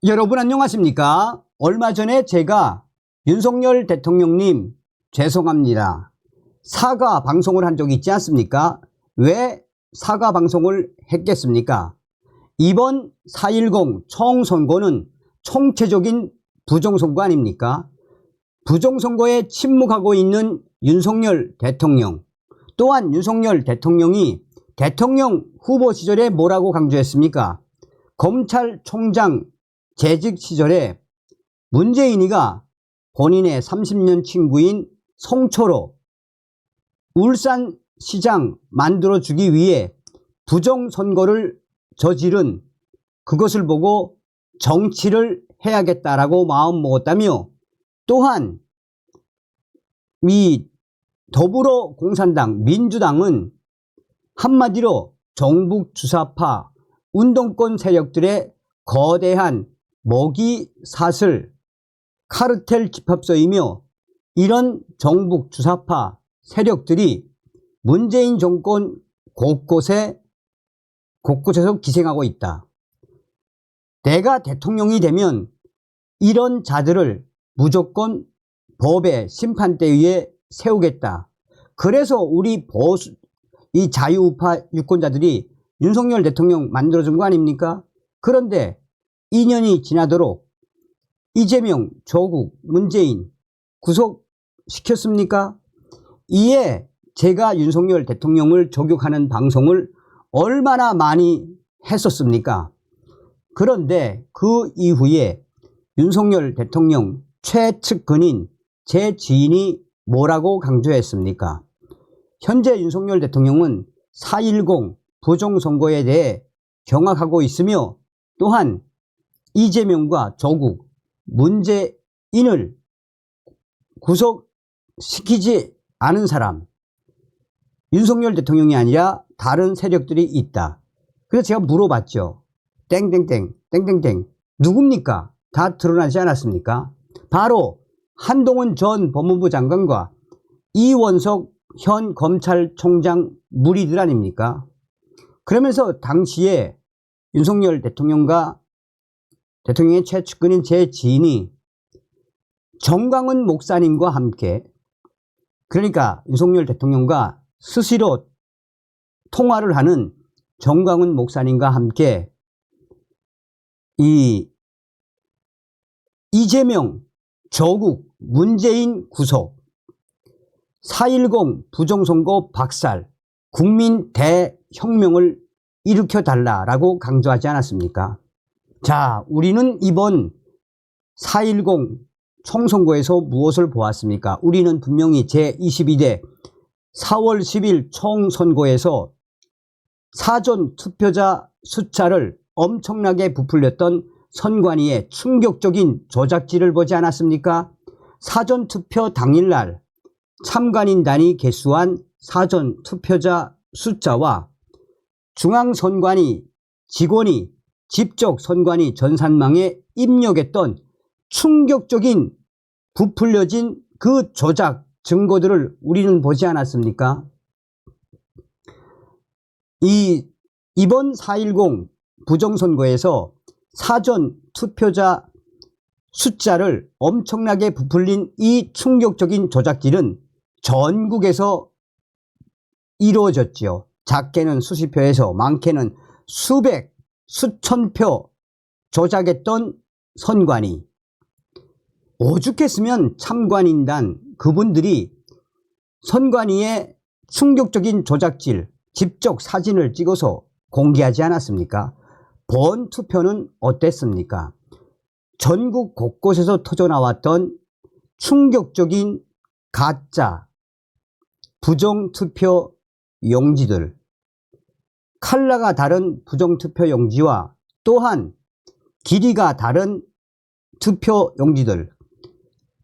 여러분 안녕하십니까? 얼마 전에 제가 윤석열 대통령님 죄송합니다. 사과 방송을 한 적이 있지 않습니까? 왜 사과 방송을 했겠습니까? 이번 4.10 총선거는 총체적인 부정선거 아닙니까? 부정선거에 침묵하고 있는 윤석열 대통령, 또한 윤석열 대통령이 대통령 후보 시절에 뭐라고 강조했습니까? 검찰총장 재직 시절에 문재인이가 본인의 30년 친구인 송철호 울산시장 만들어주기 위해 부정선거를 저지른 그것을 보고 정치를 해야겠다라고 마음먹었다며, 또한 이 더불어공산당, 민주당은 한마디로 정북주사파 운동권 세력들의 거대한 먹이사슬 카르텔 집합소이며, 이런 정북주사파 세력들이 문재인 정권 곳곳에서 기생하고 있다. 내가 대통령이 되면 이런 자들을 무조건 법의 심판대 위에 세우겠다. 그래서 우리 이 자유우파 유권자들이 윤석열 대통령 만들어준 거 아닙니까? 그런데 2년이 지나도록 이재명, 조국, 문재인 구속시켰습니까? 이에 제가 윤석열 대통령을 저격하는 방송을 얼마나 많이 했었습니까? 그런데 그 이후에 윤석열 대통령 최측근인 제 지인이 뭐라고 강조했습니까? 현재 윤석열 대통령은 4.10 부정선거에 대해 경악하고 있으며, 또한 이재명과 조국, 문재인을 구속시키지 않은 사람, 윤석열 대통령이 아니라 다른 세력들이 있다. 그래서 제가 물어봤죠. 땡땡땡 땡땡땡 누굽니까? 다 드러나지 않았습니까? 바로 한동훈 전 법무부 장관과 이원석 현 검찰총장 무리들 아닙니까? 그러면서 당시에 윤석열 대통령과 대통령의 최측근인 제 지인이 정광훈 목사님과 함께, 그러니까 윤석열 대통령과 수시로 통화를 하는 정광훈 목사님과 함께 이재명, 조국, 문재인 구속, 4.10 부정선거 박살, 국민 대혁명을 일으켜달라라고 강조하지 않았습니까? 자, 우리는 이번 4.10 총선거에서 무엇을 보았습니까? 우리는 분명히 제22대 4월 10일 총선거에서 사전 투표자 숫자를 엄청나게 부풀렸던 선관위의 충격적인 조작질을 보지 않았습니까? 사전 투표 당일날 참관인단이 개수한 사전 투표자 숫자와 중앙선관위 직원이 직접 선관위 전산망에 입력했던 충격적인 부풀려진 그 조작 증거들을 우리는 보지 않았습니까? 이번 4.10 부정선거에서 사전 투표자 숫자를 엄청나게 부풀린 이 충격적인 조작질은 전국에서 이루어졌지요. 작게는 수십 표에서 많게는 수백, 수천 표 조작했던 선관위. 오죽했으면 참관인단 그분들이 선관위의 충격적인 조작질 직접 사진을 찍어서 공개하지 않았습니까? 본 투표는 어땠습니까? 전국 곳곳에서 터져나왔던 충격적인 가짜 부정투표 용지들, 컬러가 다른 부정투표 용지와 또한 길이가 다른 투표 용지들,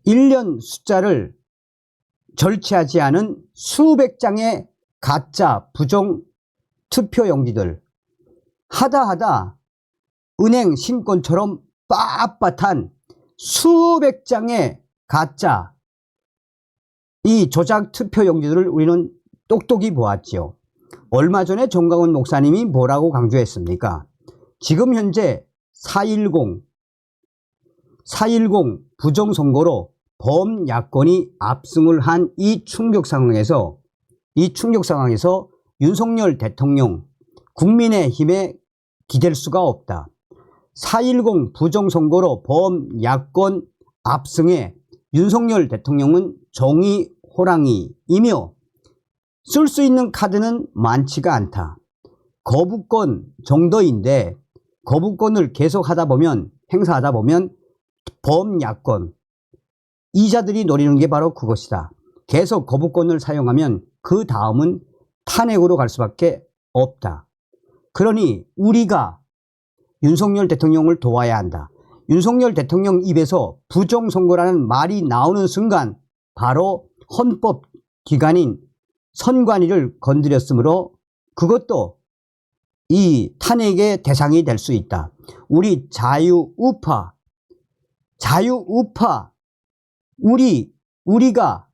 1년 숫자를 절취하지 않은 수백 장의 가짜 부정 투표 용지들, 하다 은행 신권처럼 빳빳한 수백 장의 가짜 이 조작 투표 용지들을 우리는 똑똑히 보았지요. 얼마 전에 정광훈 목사님이 뭐라고 강조했습니까? 지금 현재 4.10 4.10 부정선거로 범야권이 압승을 한 이 충격 상황에서 윤석열 대통령 국민의힘에 기댈 수가 없다. 4.10 부정선거로 범야권 압승에 윤석열 대통령은 정의 호랑이이며 쓸 수 있는 카드는 많지가 않다. 거부권 정도인데 거부권을 계속 행사하다 보면 범야권 이자들이 노리는 게 바로 그것이다. 계속 거부권을 사용하면 그 다음은 탄핵으로 갈 수밖에 없다. 그러니 우리가 윤석열 대통령을 도와야 한다. 윤석열 대통령 입에서 부정선거라는 말이 나오는 순간 바로 헌법기관인 선관위를 건드렸으므로 그것도 이 탄핵의 대상이 될 수 있다. 우리 자유우파 우리가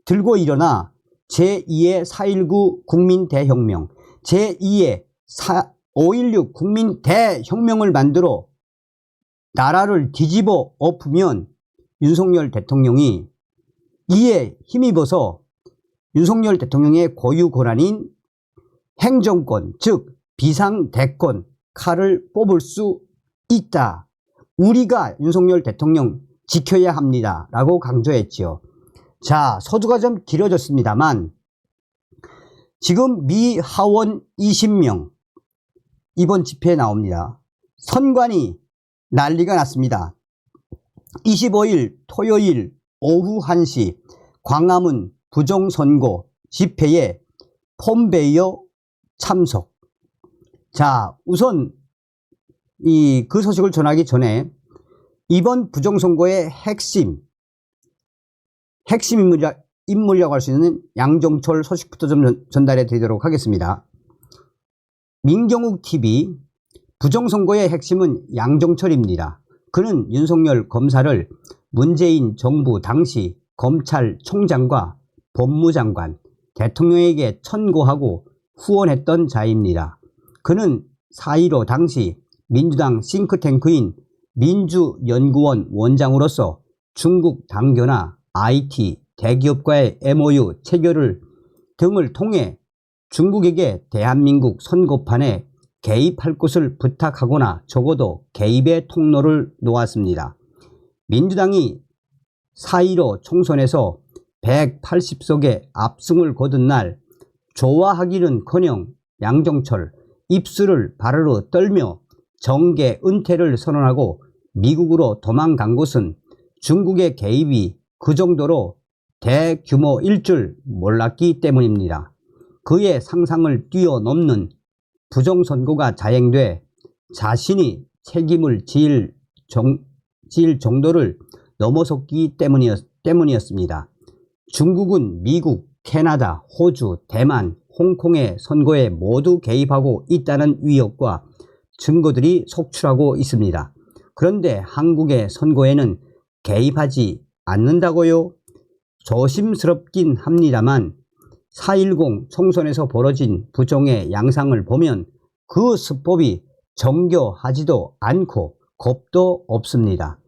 들고 일어나 제2의 4.19 국민대혁명, 제2의 5.16 국민대혁명을 만들어 나라를 뒤집어 엎으면 윤석열 대통령이 이에 힘입어서 윤석열 대통령의 고유 권한인 행정권, 즉 비상대권 칼을 뽑을 수 있다. 우리가 윤석열 대통령 지켜야 합니다. 라고 강조했지요. 자, 서두가 좀 길어졌습니다만 지금 미 하원 20명 이번 집회에 나옵니다. 선관위 난리가 났습니다. 25일 토요일 오후 1시 광화문 부정선거 집회에 폼베이오 참석. 자, 우선 그 소식을 전하기 전에 이번 부정선거의 핵심 인물이라고 할 수 있는 양정철 소식부터 좀 전달해 드리도록 하겠습니다. 민경욱TV 부정선거의 핵심은 양정철입니다. 그는 윤석열 검사를 문재인 정부 당시 검찰총장과 법무장관, 대통령에게 천고하고 후원했던 자입니다. 그는 4.15 당시 민주당 싱크탱크인 민주연구원 원장으로서 중국 당교나 IT 대기업과의 MOU 체결을 등을 통해 중국에게 대한민국 선거판에 개입할 것을 부탁하거나 적어도 개입의 통로를 놓았습니다. 민주당이 4.15 총선에서 180석의 압승을 거둔 날 좋아하기는커녕 양정철 입술을 바르르 떨며 정계 은퇴를 선언하고 미국으로 도망간 것은 중국의 개입이 그 정도로 대규모일 줄 몰랐기 때문입니다. 그의 상상을 뛰어넘는 부정선거가 자행돼 자신이 책임을 질 정도를 넘어섰기 때문이었습니다. 중국은 미국, 캐나다, 호주, 대만, 홍콩의 선거에 모두 개입하고 있다는 위협과 증거들이 속출하고 있습니다. 그런데 한국의 선거에는 개입하지 않는다고요? 조심스럽긴 합니다만 4.10 총선에서 벌어진 부정의 양상을 보면 그 수법이 정교하지도 않고 겁도 없습니다.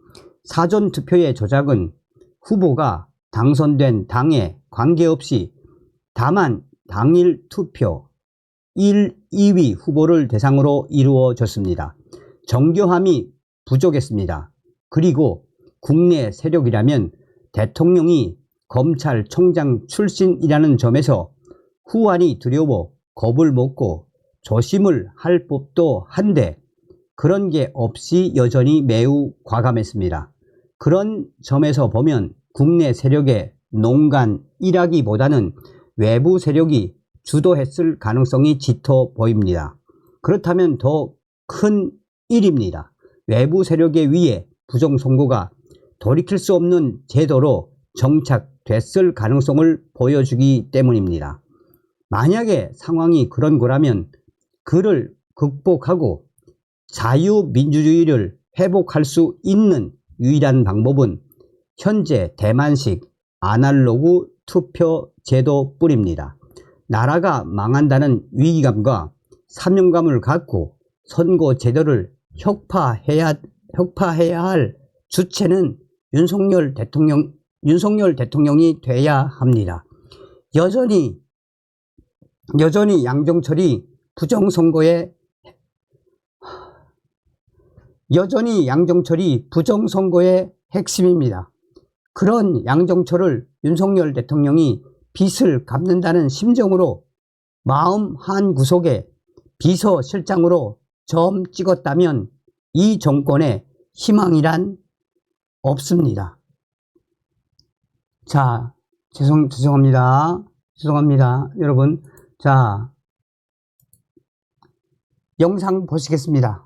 사전투표의 조작은 후보가 당선된 당에 관계없이 다만 당일 투표 1, 2위 후보를 대상으로 이루어졌습니다. 정교함이 부족했습니다. 그리고 국내 세력이라면 대통령이 검찰총장 출신이라는 점에서 후환이 두려워 겁을 먹고 조심을 할 법도 한데 그런 게 없이 여전히 매우 과감했습니다. 그런 점에서 보면 국내 세력의 농간이라기보다는 외부 세력이 주도했을 가능성이 짙어 보입니다. 그렇다면 더 큰 일입니다. 외부 세력에 의해 부정선거가 돌이킬 수 없는 제도로 정착됐을 가능성을 보여주기 때문입니다. 만약에 상황이 그런 거라면 그를 극복하고 자유민주주의를 회복할 수 있는 유일한 방법은 현재 대만식 아날로그 투표 제도뿐입니다. 나라가 망한다는 위기감과 사명감을 갖고 선거 제도를 혁파해야 할 주체는 윤석열 대통령이 돼야 합니다. 여전히 양정철이 부정선거의 핵심입니다. 그런 양정철을 윤석열 대통령이 빚을 갚는다는 심정으로 마음 한구석에 비서실장으로 점 찍었다면 이 정권에 희망이란 없습니다. 자, 죄송합니다. 여러분. 자, 영상 보시겠습니다.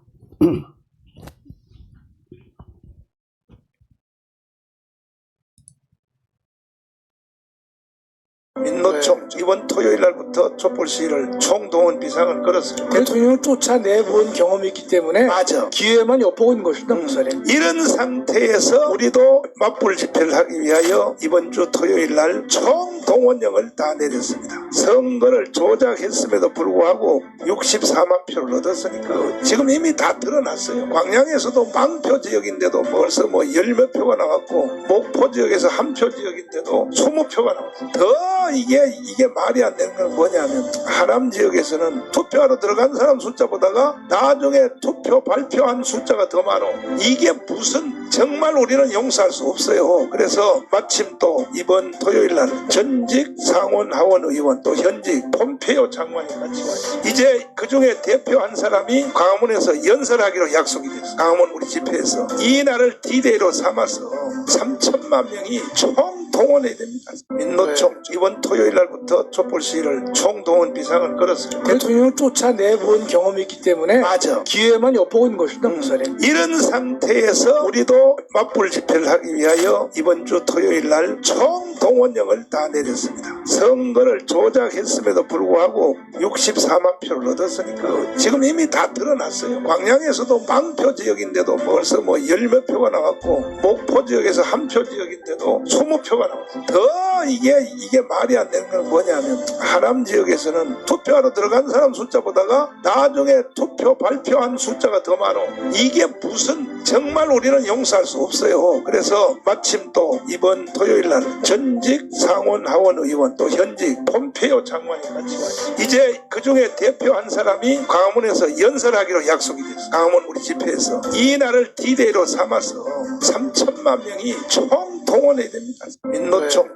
민노총 이번 토요일 날부터 촛불 시위를 총동원 비상을 걸었습니다. 대통령을 쫓아내본 경험이 있기 때문에 맞아. 기회만 엿보고 있는 것입니다. 목사님. 이런 상태에서 우리도 맞불 집회를 하기 위하여 이번 주 토요일 날 총동원령을 다 내렸습니다. 선거를 조작했음에도 불구하고 64만 표를 얻었으니까 지금 이미 다 드러났어요. 광양에서도 망표 지역인데도 벌써 뭐 10몇 표가 나왔고, 목포 지역에서 한 표 지역인데도 20표가 나왔어요. 더 이게 말이 안 되는 건 뭐냐면, 하남 지역에서는 투표하러 들어간 사람 숫자보다가 나중에 투표 발표한 숫자가 더 많아. 이게 무슨, 정말 우리는 용서할 수 없어요. 그래서 마침 또 이번 토요일 날 전직 상원 하원 의원 또 현직 폼페이오 장관이 같이 와요. 이제 그중에 대표 한 사람이 광화문에서 연설하기로 약속이 됐어요. 광화문 우리 집회에서 이 날을 D-Day로 삼아서 3천만 명이 총동원해야 됩니다. 민노총 이번 토요일 날부터 촛불 시위를 총동원 비상을 걸었습니다. 대통령을 쫓아내본 경험이 있기 때문에 맞아. 기회만 엿보고 있는 것입니다. 목사님. 이런 상태에서 우리도 맞불 집회를 하기 위하여 이번 주 토요일 날 총동원령을 다 내렸습니다. 선거를 조작했음에도 불구하고 64만 표를 얻었으니까 지금 이미 다 드러났어요. 광양에서도 망표 지역인데도 벌써 뭐 10몇 표가 나왔고, 목포 지역에서 한 표 지역인데도 20표가 나왔어요. 더 이게 말이 안 되는 건 뭐냐면, 하남 지역에서는 투표하러 들어간 사람 숫자보다가 나중에 투표 발표한 숫자가 더 많아. 이게 무슨, 정말 우리는 용서할 수 없어요. 그래서 마침 또 이번 토요일 날 전직 상원 하원 의원 또 현직 폼페이오 장관이 같이 와요. 이제 그중에 대표 한 사람이 광화문에서 연설하기로 약속이 됐어요. 광화문 우리 집회에서 이 날을 D-Day로 삼아서 3천만 명이 총동원해야 됩니다. 민노총.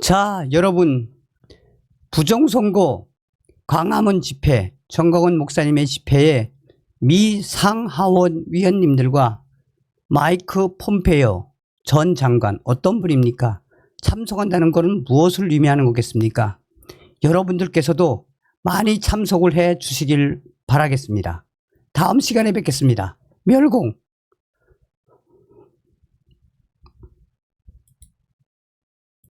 자, 여러분, 부정선거 광화문 집회, 정광훈 목사님의 집회에 미 상하원 위원님들과 마이크 폼페이오 전 장관, 어떤 분입니까? 참석한다는 것은 무엇을 의미하는 거겠습니까? 여러분들께서도 많이 참석을 해 주시길 바라겠습니다. 다음 시간에 뵙겠습니다. 멸공!